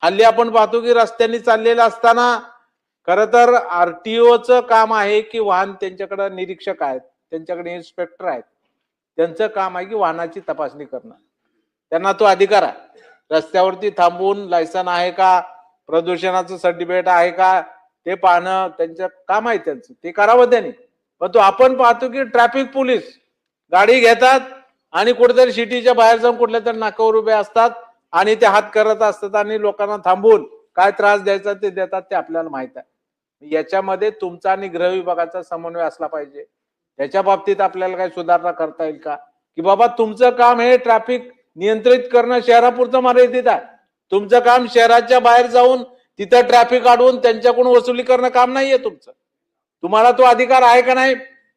हल्ली आपण पाहतो की रस्त्यांनी चाललेलं असताना खर तर आरटीओचं काम आहे की वाहन त्यांच्याकडे निरीक्षक आहेत, त्यांच्याकडे इन्स्पेक्टर आहेत, त्यांचं काम आहे की वाहनाची तपासणी करणं. त्यांना तो अधिकार आहे रस्त्यावरती थांबून लायसन आहे का, प्रदूषणाचं सर्टिफिकेट आहे का ते पाहणं त्यांचं काम आहे, त्यांचं ते करावं त्यांनी. पण तो आपण पाहतो की ट्रॅफिक पोलीस गाडी घेतात आणि कुठेतरी सिटीच्या बाहेर जाऊन कुठल्या तरी नाक्यावर उभे असतात आणि ते हात करत असतात आणि लोकांना थांबून काय त्रास द्यायचा ते देतात, ते आपल्याला माहित आहे. याच्यामध्ये तुमचा आणि गृह विभागाचा समन्वय असला पाहिजे. त्याच्या बाबतीत आपल्याला काही सुधारणा करता येईल का, की बाबा तुमचं काम हे ट्रॅफिक नियंत्रित करणं शहरापुरतं मर्यादित आहे. तुमचं काम शहराच्या बाहेर जाऊन तिथं ट्रॅफिक अडवून त्यांच्याकडून वसुली करणं काम नाहीये तुमचं. तुम्हाला तो अधिकार आहे का नाही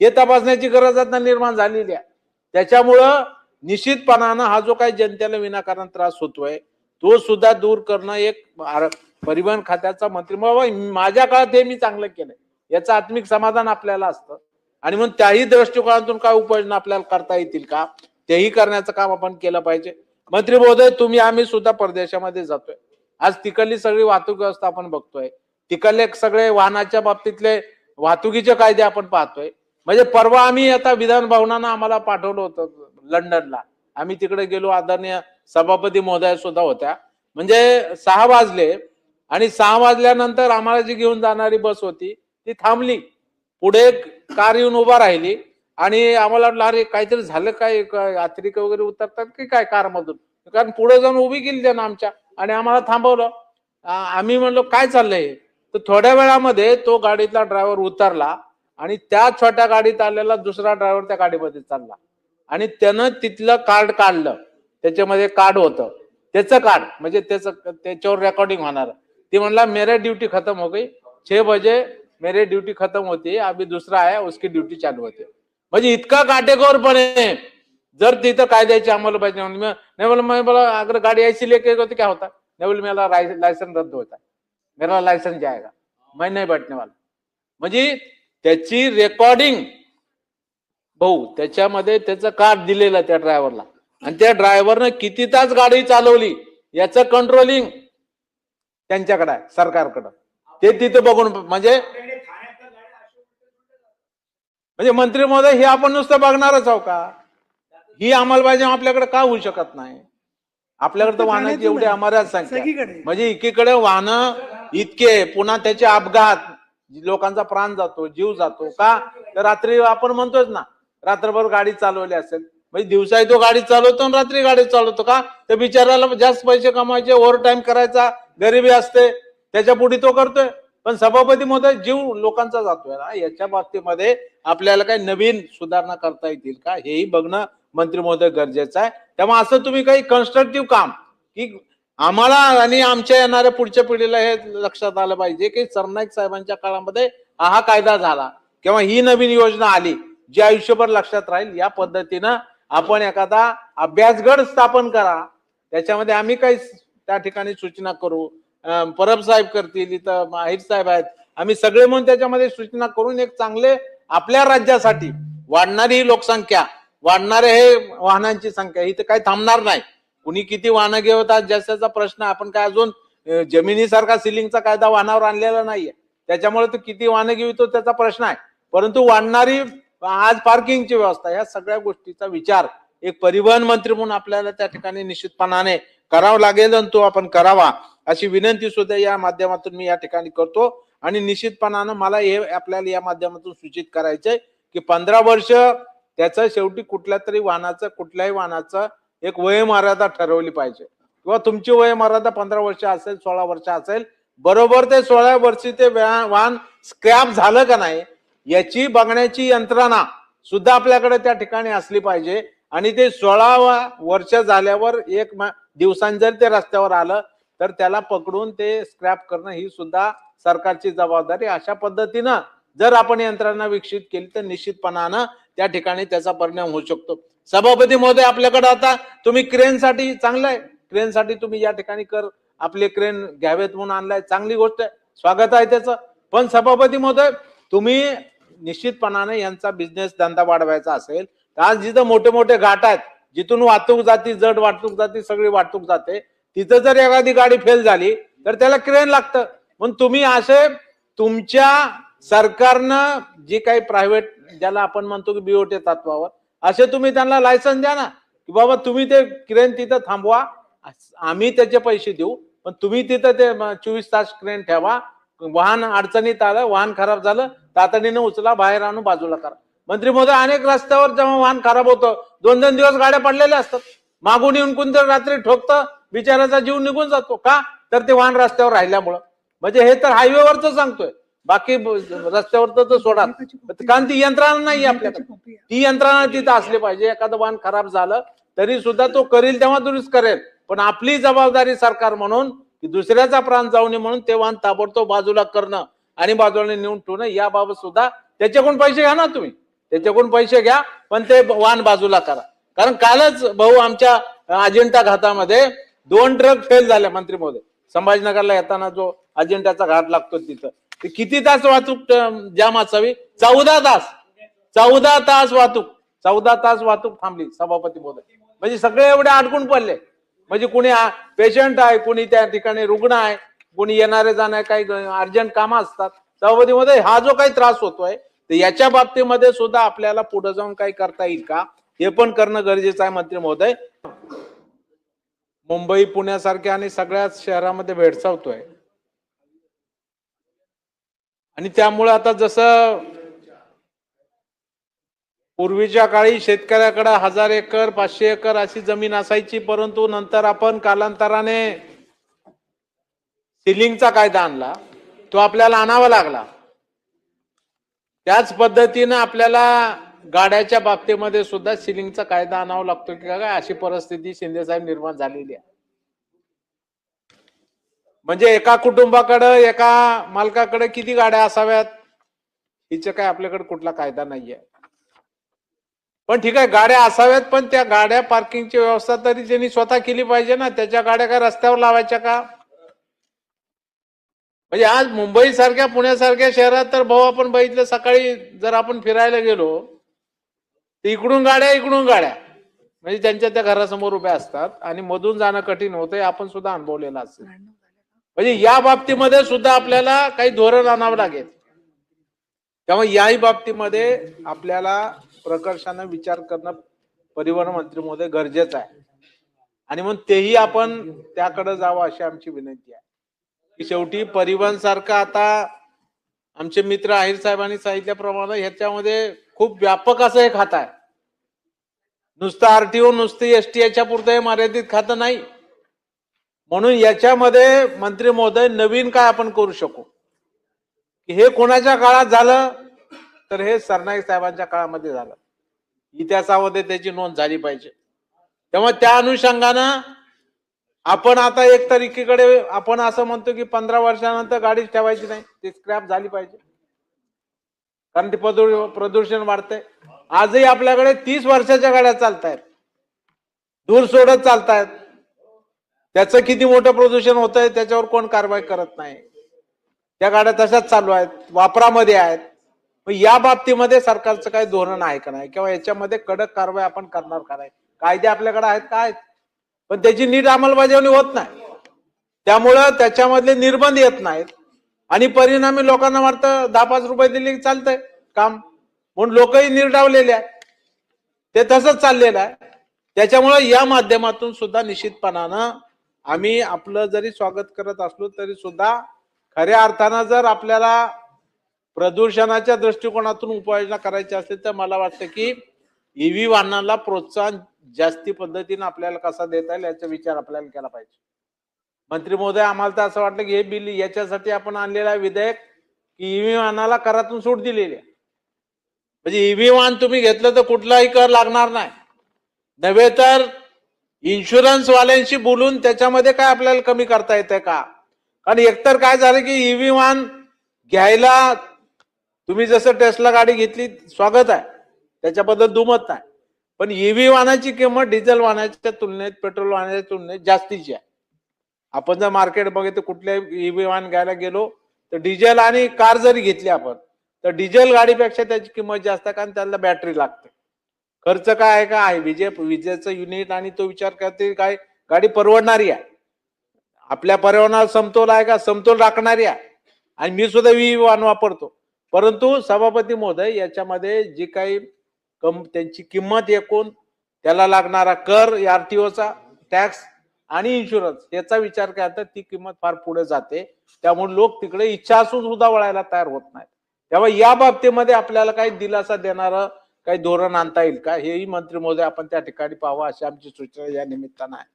हे तपासण्याची गरज आता निर्माण झालेली आहे. त्याच्यामुळं निश्चितपणानं हा जो काही जनतेला विनाकारण त्रास होतोय तो सुद्धा दूर करणं एक परिवहन खात्याचा मंत्री माझ्या काळात हे मी चांगलं केलंय याचं आत्मिक समाधान आपल्याला असतं. आणि म्हणून त्याही दृष्टिकोनातून काय उपाययोजना आपल्याला करता येतील का तेही करण्याचं काम आपण केलं पाहिजे. मंत्री महोदय, तुम्ही आम्ही सुद्धा परदेशामध्ये जातोय. आज तिकडली सगळी वाहतूक व्यवस्था आपण बघतोय, तिकडले सगळे वाहनाच्या बाबतीतले वाहतुकीचे कायदे आपण पाहतोय. म्हणजे परवा आम्ही आता विधान भवनानं आम्हाला पाठवलं होतं लंडनला. आम्ही तिकडे गेलो, आदरणीय सभापती महोदया सुद्धा होत्या. म्हणजे 6 वाजले आणि 6 वाजल्यानंतर आम्हाला जी घेऊन जाणारी बस होती ती थांबली, पुढे कार येऊन उभा राहिली आणि आम्हाला वाटलं अरे काहीतरी झालं काय, यात्रिक वगैरे उतरतात की काय कारमधून, कारण पुढे जाऊन उभी केली त्यानं आमच्या आणि आम्हाला थांबवलं. आम्ही म्हणलो काय चाललंय, तर थोड्या वेळामध्ये तो गाडीतला ड्रायव्हर उतरला आणि त्या छोट्या गाडीत आलेला दुसरा ड्रायव्हर त्या गाडीमध्ये चालला आणि त्यानं तिथलं कार्ड काढलं, त्याच्यामध्ये कार्ड होतं, त्याचं कार्ड म्हणजे त्याच्यावर रेकॉर्डिंग होणार. ती म्हणला मेरे ड्यूटी खत्म हो गई, 6 बजे मेरी ड्यूटी खत्म होती, अभी दूसरा है उसकी ड्यूटी चालू होते. म्हणजे इतका काटेकोरपणे जर तिथं कायद्याची अंमलबजावणी नाही बोला, मैं बोला अगर गाड़ी ऐसी लेके गए तो क्या होता, नहीं बोले मेरा लाइसेंस रद्द होता, मेरा लाइसेंस जाएगा, मैं नहीं बैठने वाला. म्हणजे त्याची रेकॉर्डिंग भाऊ त्याच्यामध्ये त्याचं कार्ड दिलेलं त्या ड्रायव्हरला आणि त्या ड्रायव्हरनं किती तास गाडी चालवली याचं कंट्रोलिंग त्यांच्याकडे आहे, सरकारकडे. ते तिथे बघून म्हणजे मंत्री महोदय हे आपण नुसतं बघणारच आहो का, ही अंमलबजावणी आपल्याकडे का होऊ शकत नाही. आपल्याकडे तर वाहनाची एवढी अमर्याद संख्या, म्हणजे एकीकडे वाहनं इतके, पुन्हा त्याचे अपघात, लोकांचा प्राण जातो, जीव जातो का, तर रात्री आपण म्हणतोच ना रात्रभर गाडी चालवली असेल, म्हणजे दिवसाही तो गाडी चालवतो आणि रात्री गाडी चालवतो का, तर बिचाराला जास्त पैसे कमवायचे, ओव्हर टाइम करायचा, गरिबी असते, त्याच्या पुढे तो करतोय. पण सभापती महोदय जीव लोकांचा जातोय ना, याच्या बाबतीमध्ये आपल्याला काही नवीन सुधारणा करता येतील का हेही बघणं मंत्री महोदय गरजेचं आहे. त्यामुळे असं तुम्ही काही कन्स्ट्रक्टिव्ह काम की आम्हाला आणि आमच्या येणाऱ्या पुढच्या पिढीला हे लक्षात आलं पाहिजे की सरनाईक साहेबांच्या काळामध्ये हा कायदा झाला किंवा ही नवीन योजना आली जी आयुष्यभर लक्षात राहील. या पद्धतीनं आपण एखादा अभ्यासगट स्थापन करा, त्याच्यामध्ये आम्ही काही त्या ठिकाणी सूचना करू, परब साहेब करतील, इथं माहिर साहेब आहेत, आम्ही सगळे म्हणून त्याच्यामध्ये सूचना करून एक चांगले आपल्या राज्यासाठी वाढणारी लोकसंख्या, वाढणारे हे वाहनांची संख्या इथे काही थांबणार नाही. कुणी किती वाहनं घेतात ज्याचा प्रश्न, आपण काय अजून जमिनीसारखा सिलिंगचा कायदा वाहनावर आणलेला नाहीये, त्याच्यामुळे तो किती वाहनं घेतो त्याचा प्रश्न आहे. परंतु वाढणारी आज पार्किंगची व्यवस्था, या सगळ्या गोष्टीचा विचार एक परिवहन मंत्री म्हणून आपल्याला त्या ठिकाणी निश्चितपणाने करावा लागेल आणि तो आपण करावा अशी विनंती सुद्धा या माध्यमातून मी या ठिकाणी करतो. आणि निश्चितपणानं मला हे आपल्याला या माध्यमातून सूचित करायचंय की 15 वर्ष त्याचं शेवटी कुठल्या तरी वाहनाचं, कुठल्याही वाहनाचं एक वयोमर्यादा ठरवली पाहिजे, किंवा तुमची वयोमर्यादा 15 वर्ष असेल, 16 वर्ष असेल, बरोबर ते 16 वर्षी ते वाहन स्क्रॅप झालं का नाही याची बघण्याची यंत्रणा सुद्धा आपल्याकडे त्या ठिकाणी असली पाहिजे. आणि ते 16 वर्ष झाल्यावर एक दिवसांनी जर ते रस्त्यावर आलं तर त्याला पकडून ते स्क्रॅप करणं ही सुद्धा सरकारची जबाबदारी. अशा पद्धतीनं जर आपण यंत्रणा विकसित केली तर निश्चितपणानं त्या ठिकाणी त्याचा परिणाम होऊ शकतो. सभापती महोदय, आपल्याकडे आता तुम्ही क्रेनसाठी चांगलं आहे, क्रेनसाठी तुम्ही या ठिकाणी आपले क्रेन घ्यावेत म्हणून आणलाय, चांगली गोष्ट आहे, स्वागत आहे त्याचं. पण सभापती महोदय, तुम्ही निश्चितपणाने यांचा बिझनेस धंदा वाढवायचा असेल तर आज जिथं मोठे मोठे घाट आहेत, जिथून वाहतूक जाती, जड वाहतूक जाती, सगळी वाहतूक जाते, तिथं जर एखादी गाडी फेल झाली तर त्याला क्रेन लागतं. म्हणून तुम्ही असे तुमच्या सरकारनं जे काही प्रायव्हेट ज्याला आपण म्हणतो की बीओटी तत्वावर असे तुम्ही त्यांना लायसन्स द्या ना, की बाबा तुम्ही ते क्रेन तिथं थांबवा, आम्ही त्याचे पैसे देऊ, पण तुम्ही तिथं ते 24 तास क्रेन ठेवा. वाहन अडचणीत आलं, वाहन खराब झालं, तातडीने उचला, बाहेर आणून बाजूला करा. मंत्री महोदय, अनेक रस्त्यावर जेव्हा वाहन खराब होतं 2-2 दिवस गाड्या पडलेल्या असतात, मागून येऊन कोणतरी रात्री ठोकतं, बिचाराचा जीव निघून जातो. का? तर ते वाहन रस्त्यावर राहिल्यामुळं. म्हणजे हे तर हायवेवरच सांगतोय, बाकी रस्त्यावर तर सोडा, कारण ती यंत्रणा नाही आपल्याकडे. ती यंत्रणा तिथं असली पाहिजे. एखादं वाहन खराब झालं तरी सुद्धा तो करील तेव्हा दुरुस्त करेल, पण आपली जबाबदारी सरकार म्हणून की दुसऱ्याचा प्राण जाऊ नये म्हणून ते वाहन ताबडतोब बाजूला करणं आणि बाजूला नेऊन ठेवणं, याबाबत सुद्धा त्याच्याकडून पैसे घ्या ना तुम्ही, त्याच्याकडून पैसे घ्या, पण ते वाहन बाजूला करा. कारण कालच भाऊ आमच्या अजिंठा घाटामध्ये 2 ट्रक फेल झाले मंत्री महोदय. संभाजीनगरला येताना जो अजिंठ्याचा घाट लागतो तिथं ते किती तास वाहतूक जाम असावी? 14 तास. 14 तास वाहतूक, 14 तास वाहतूक थांबली सभापती महोदय. म्हणजे सगळे एवढे अडकून पडले. म्हणजे कुणी पेशंट आहे, कुणी त्या ठिकाणी रुग्ण आहे, कुणी येणारे जाणारे काही अर्जंट कामं असतात. सभापती महोदय, हा जो काही त्रास होतोय तर याच्या बाबतीमध्ये सुद्धा आपल्याला पुढे जाऊन काही करता येईल का, हे पण करणं गरजेचं आहे मंत्री महोदय. मुंबई पुण्यासारख्या आणि सगळ्याच शहरामध्ये भेडसावतोय आणि त्यामुळे आता जसं पूर्वीच्या काळी शेतकऱ्याकडे 1000 एकर 500 एकर अशी जमीन असायची, परंतु नंतर आपण कालांतराने सिलिंगचा कायदा आणला, तो आपल्याला आणावा लागला. त्याच पद्धतीने आपल्याला गाड्याच्या बाबतीमध्ये सुद्धा सिलिंगचा कायदा आणावा लागतो की काय, अशी परिस्थिती शिंदे साहेब निर्माण झालेली आहे. म्हणजे एका कुटुंबाकडे, एका मालकाकडे किती गाड्या असाव्यात हिचं काय आपल्याकडे कुठला कायदा नाहीये. पण ठीक आहे, गाड्या असाव्यात, पण त्या गाड्या पार्किंगची व्यवस्था तरी त्यांनी स्वतः केली पाहिजे ना. त्याच्या गाड्या काय रस्त्यावर लावायच्या का? म्हणजे आज मुंबई सारख्या पुण्यासारख्या शहरात तर भाऊ आपण बघितलं, सकाळी जर आपण फिरायला गेलो तर इकडून गाड्या म्हणजे त्यांच्या त्या घरासमोर उभ्या असतात आणि मधून जाणं कठीण होतंय. आपण सुद्धा अनुभवलेलं असेल. म्हणजे या बाबतीमध्ये सुद्धा आपल्याला काही धोरण आणावं लागेल. त्यामुळे याही बाबतीमध्ये आपल्याला प्रकर्षाने विचार करणं परिवहन मंत्री महोदय गरजेचं आहे आणि मग तेही आपण त्याकडे जावं अशी आमची विनंती आहे. की शेवटी परिवहन सारखं आता आमचे मित्र आहेर साहेबांनी सांगितल्याप्रमाणे ह्याच्यामध्ये खूप व्यापक असं हे खातं आहे. नुसतं आरटीओ, नुसती एसटी याच्या पुरतं मर्यादित खातं नाही. म्हणून याच्यामध्ये मंत्री महोदय नवीन काय आपण करू शकू, की हे कोणाच्या काळात झालं तर हे सरनाईक साहेबांच्या काळामध्ये झालं, इतिहासामध्ये त्याची नोंद झाली पाहिजे. तेव्हा त्या अनुषंगानं आपण आता एक तारखेकडे आपण असं म्हणतो की 15 वर्षानंतर गाडीच ठेवायची नाही, ती स्क्रॅप झाली पाहिजे, कारण ते प्रदूषण वाढतंय. आजही आपल्याकडे 30 वर्षाच्या गाड्या चालतायत, दूर सोडत चालतायत. त्याचं किती मोठं प्रदूषण होत आहे त्याच्यावर कोण कारवाई करत नाही. त्या गाड्या तशाच चालू आहेत, वापरामध्ये आहेत. या बाबतीमध्ये सरकारचं काही धोरण आहे का नाही, किंवा याच्यामध्ये कडक कारवाई आपण करणार का नाही. कायदे आपल्याकडे आहेत का, आहेत, पण त्याची नीट अंमलबजावणी होत नाही. त्यामुळं त्याच्यामधले निर्बंध येत नाहीत आणि परिणामी लोकांना वाटतं 10-5 रुपये दिले की चालतंय काम, म्हणून लोकही निर्डावलेले आहेत. ते तसंच चाललेलं आहे. त्याच्यामुळे या माध्यमातून सुद्धा निश्चितपणानं आम्ही आपलं जरी स्वागत करत असलो तरी सुद्धा खऱ्या अर्थानं जर आपल्याला प्रदूषणाच्या दृष्टिकोनातून उपाययोजना करायची असेल तर मला वाटतं की ईव्ही वाहनाला प्रोत्साहन जास्ती पद्धतीने आपल्याला कसा देता येईल याचा विचार आपल्याला केला पाहिजे. मंत्री महोदय, आम्हाला तर असं वाटलं की हे बिल याच्यासाठी आपण आणलेलं विधेयक की ईव्ही वाहनाला करातून सूट दिलेली आहे. म्हणजे ईव्ही वाहन तुम्ही घेतलं तर कुठलाही कर लागणार नाही, नव्हे तर इन्शुरन्स वाल्यांशी बोलून त्याच्यामध्ये काय आपल्याला कमी करता येते का. कारण एकतर काय झालं की ईव्ही वाहन घ्यायला तुम्ही जसं टेस्ला गाडी घेतली स्वागत आहे, त्याच्याबद्दल दुमत नाही, पण ईव्ही वाहनाची किंमत डिझेल वाहनाच्या तुलनेत, पेट्रोल वाहनाच्या तुलनेत जास्तीची आहे. आपण जर मार्केट बघितलं कुठल्या ईव्ही वाहन घ्यायला गेलो तर डिझेल आणि कार जरी घेतली आपण तर डिझेल गाडीपेक्षा त्याची किंमत जास्त आहे, कारण त्याला बॅटरी लागते. खर्च काय आहे का आहे, विजेचं युनिट आणि तो विचार करते काय गाडी परवडणारी आहे. आपल्या पर्यावरणाला समतोल आहे का? समतोल राखणारी आहे. आणि मी सुद्धा वाहन वापरतो. परंतु सभापती महोदय, याच्यामध्ये जी काही त्यांची किंमत एकूण, त्याला लागणारा कर, आरटीओचा टॅक्स आणि इन्शुरन्स याचा विचार केला तर ती किंमत फार पुढे जाते. त्यामुळे लोक तिकडे इच्छा असून सुद्धा वळायला तयार होत नाहीत. त्यामुळे या बाबतीमध्ये आपल्याला काही दिलासा देणारं काही धोरण आणता येईल का, हेही मंत्री महोदय आपण त्या ठिकाणी पाहावं, अशी आमची सूचना या निमित्तानं आहे.